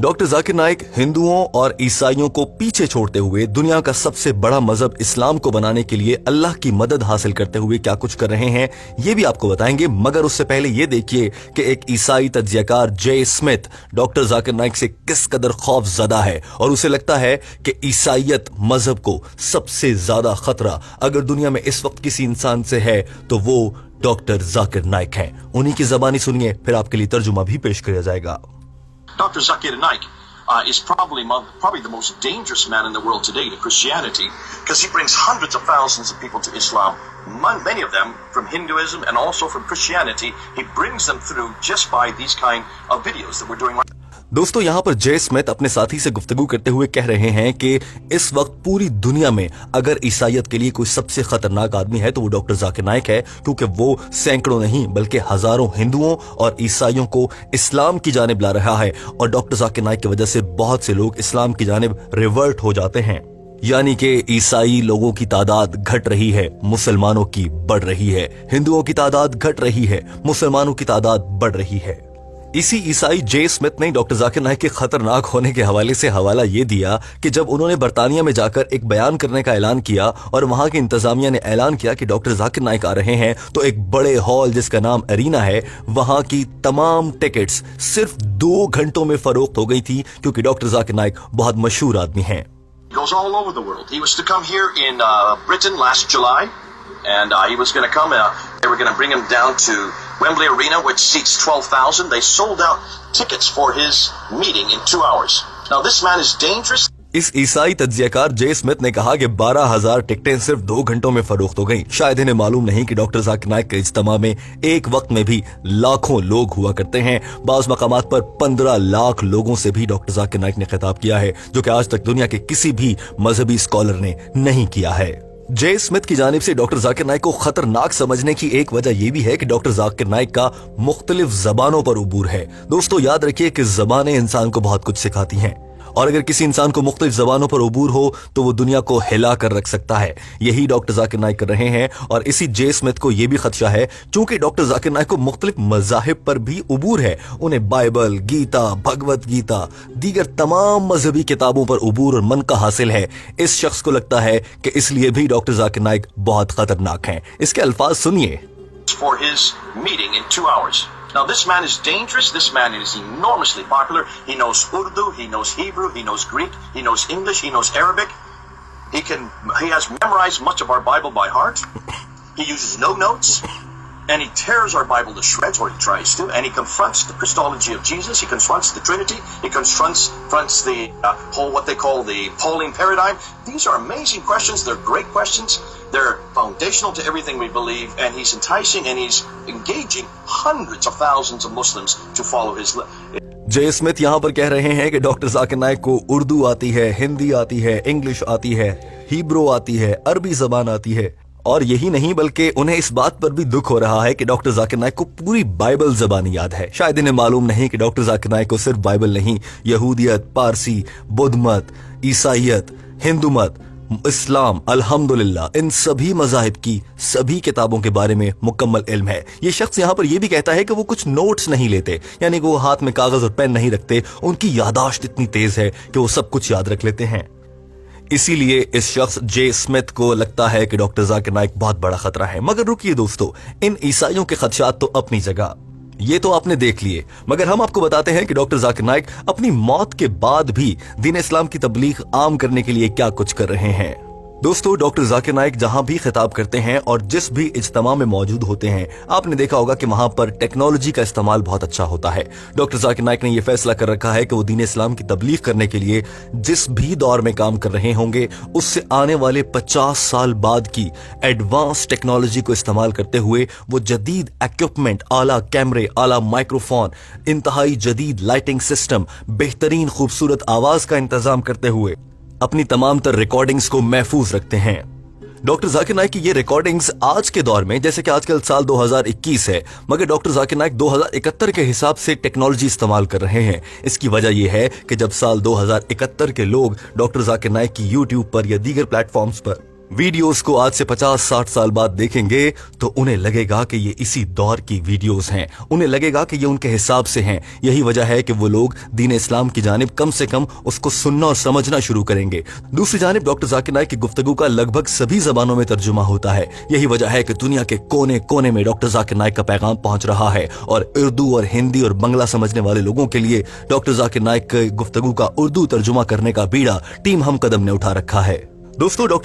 Doctor Zakir Naik हिंदुओं और ईसाइयों को पीछे छोड़ते हुए दुनिया का सबसे बड़ा मजहब इस्लाम को बनाने के लिए अल्लाह की मदद हासिल करते हुए क्या कुछ कर रहे हैं ये भी आपको बताएंगे। मगर उससे पहले ये देखिए कि एक ईसाई तज्जियाकार जे स्मिथ डॉक्टर जाकिर नाइक से किस कदर खौफजदा है और उसे लगता है कि ईसाइयत मजहब को सबसे ज्यादा खतरा अगर दुनिया में इस वक्त किसी इंसान से है तो वो डॉक्टर जाकिर नाइक हैं। उन्हीं की जबानी सुनिए, फिर आपके लिए तर्जुमा भी पेश किया जाएगा। Dr. Zakir Naik is probably the most dangerous man in the world today to Christianity because he brings hundreds of thousands of people to Islam, many of them from Hinduism and also from Christianity. He brings them through just by these kind of videos that we're doing right now. दोस्तों यहाँ पर जे Smith अपने साथी से गुफ्तगू करते हुए कह रहे हैं कि इस वक्त पूरी दुनिया में अगर ईसाइयत के लिए कोई सबसे खतरनाक आदमी है तो वो डॉक्टर जाकिर नाइक है, क्योंकि वो सैकड़ों नहीं बल्कि हजारों हिंदुओं और ईसाइयों को इस्लाम की जानिब ला रहा है और डॉक्टर जाकिर नाइक की वजह से बहुत से लोग इस्लाम की जानिब रिवर्ट हो जाते हैं। यानी कि ईसाई लोगों की तादाद घट रही है, मुसलमानों की बढ़ रही है। हिंदुओं की तादाद घट रही है, मुसलमानों की तादाद बढ़ रही है। इसी ईसाई जे स्मिथ ने डॉक्टर जाकिर नाइक के खतरनाक होने के हवाले से हवाला ये दिया कि जब उन्होंने बरतानिया में जाकर एक बयान करने का ऐलान किया और वहां की इंतजामिया ने ऐलान किया कि डॉक्टर जाकिर नाइक आ रहे हैं, तो एक बड़े हॉल जिसका नाम अरीना है, वहां की तमाम टिकट्स सिर्फ 2 घंटों में फरोख्त हो गई थी, क्योंकि डॉक्टर जाकिर नाइक बहुत मशहूर आदमी हैं। Goes all over the world. He was to come here in Britain last July, and he was going to come. They were going to bring him down to Wembley Arena, which seats 12,000. They sold out tickets for his meeting in 2 hours. Now this man is dangerous. इस ईसाई तज्जियाकार जे Smith ने कहा कि 12,000 टिकटें सिर्फ 2 घंटों में फरोख्त हो गईं। शायद इन्हें मालूम नहीं कि डॉक्टर जाकिर नाइक के इज्तिमा में एक वक्त में भी लाखों लोग हुआ करते हैं। बाज़ मकामात पर 15 लाख लोगों से भी डॉक्टर जाकिर नाइक ने खिताब किया है, जो कि आज तक दुनिया के किसी भी मजहबी स्कॉलर ने नहीं किया है। जे स्मिथ की जानिब से डॉक्टर जाकिर नाइक को खतरनाक समझने की एक वजह यह भी है कि डॉक्टर जाकिर नाइक का मुख्तलिफ जबानों पर उबूर है। दोस्तों याद रखिए कि जबानें इंसान को बहुत कुछ सिखाती हैं और अगर किसी इंसान को मुख्तलिफ जबानों पर उबूर हो तो वो दुनिया को हिला कर रख सकता है। यही डॉक्टर जाकिर नाइक कर रहे हैं और इसी जे स्मिथ को यह भी खदशा है, चूंकि डॉक्टर जाकिर नाइक को मुख्तलिफ मज़ाहिब पर भी उबूर है, उन्हें बाइबल, गीता, भगवत गीता, दीगर तमाम मजहबी किताबों पर उबूर और मनका हासिल है। इस शख्स को लगता है कि इसलिए भी डॉक्टर जाकिर नाइक बहुत खतरनाक हैं। इसके अल्फाज सुनिए। For his meeting in 2 hours. Now this man is dangerous. This man is enormously popular. He knows Urdu, he knows Hebrew, he knows Greek, he knows English, he knows Arabic. He has memorized much of our Bible by heart. He uses no notes. And he tears our Bible to shreds, or he tries to, and he confronts the Christology of Jesus, he confronts the Trinity, he confronts the whole, what they call the Pauline paradigm. These are amazing questions, they're great questions, they're foundational to everything we believe, and he's enticing and he's engaging hundreds of thousands of Muslims to follow his J Smith यहाँ पर कह रहे हैं कि doctor Zakir Naik को उर्दू आती है, हिंदी आती है, इंग्लिश आती है, हिब्रू आती है, अरबी जबान आती है, और यही नहीं बल्कि उन्हें इस बात पर भी दुख हो रहा है कि डॉक्टर जाकिर नाइक को पूरी बाइबल जबानी याद है। शायद इन्हें मालूम नहीं कि डॉक्टर जाकिर नाइक को सिर्फ बाइबल नहीं, यहूदियत, पारसी, बुद्ध मत, ईसाइयत, हिंदू मत, इस्लाम, अल्हम्दुलिल्लाह, इन सभी मज़ाहिब की सभी किताबों के बारे में मुकम्मल इल्म है। ये शख्स यहाँ पर यह भी कहता है कि वो कुछ नोट्स नहीं लेते, यानी कि वो हाथ में कागज और पेन नहीं रखते, उनकी यादाश्त इतनी तेज है कि वो सब कुछ याद रख लेते हैं। इसीलिए इस शख्स जे स्मिथ को लगता है कि डॉक्टर जाकिर नाइक बहुत बड़ा खतरा है। मगर रुकिए दोस्तों, इन ईसाइयों के खदशात तो अपनी जगह, ये तो आपने देख लिए, मगर हम आपको बताते हैं कि डॉक्टर जाकिर नाइक अपनी मौत के बाद भी दीन इस्लाम की तबलीग आम करने के लिए क्या कुछ कर रहे हैं। दोस्तों डॉक्टर जाकिर नाइक जहां भी खिताब करते हैं और जिस भी इज्तिमा में मौजूद होते हैं, आपने देखा होगा कि वहां पर टेक्नोलॉजी का इस्तेमाल बहुत अच्छा होता है। डॉक्टर जाकिर नाइक ने यह फैसला कर रखा है कि वो दीन इस्लाम की तबलीग करने के लिए जिस भी दौर में काम कर रहे होंगे, उससे आने वाले 50 साल बाद की एडवांस टेक्नोलॉजी को इस्तेमाल करते हुए वो जदीद इक्विपमेंट, आला कैमरे, आला माइक्रोफोन, इंतहाई जदीद लाइटिंग सिस्टम, बेहतरीन खूबसूरत आवाज का इंतजाम करते हुए अपनी तमाम तर रिकॉर्डिंग्स को महफूज रखते हैं। डॉक्टर जाकिर नाइक की ये रिकॉर्डिंग्स आज के दौर में, जैसे कि आजकल साल 2021 है, मगर डॉक्टर जाकिर नाइक 2071 के हिसाब से टेक्नोलॉजी इस्तेमाल कर रहे हैं। इसकी वजह यह है कि जब साल 2071 के लोग डॉक्टर जाकिर नाइक की यूट्यूब पर या दीगर प्लेटफॉर्म्स पर वीडियोस को आज से 50-60 साल बाद देखेंगे तो उन्हें लगेगा कि ये इसी दौर की वीडियोस हैं, उन्हें लगेगा कि ये उनके हिसाब से हैं। यही वजह है कि वो लोग दीन इस्लाम की जानिब कम से कम उसको सुनना और समझना शुरू करेंगे। दूसरी जानिब डॉक्टर जाकिर नाइक की गुफ्तगू का लगभग सभी जबानों में तर्जुमा होता है। यही वजह है कि दुनिया के कोने कोने में डॉक्टर जाकिर नाइक का पैगाम पहुंच रहा है और उर्दू और हिंदी और बंगला समझने वाले लोगों के लिए डॉक्टर जाकिर नाइक की गुफ्तगू का उर्दू तर्जुमा करने का बीड़ा टीम हम कदम ने उठा रखा है। दोस्तों, डॉक्टर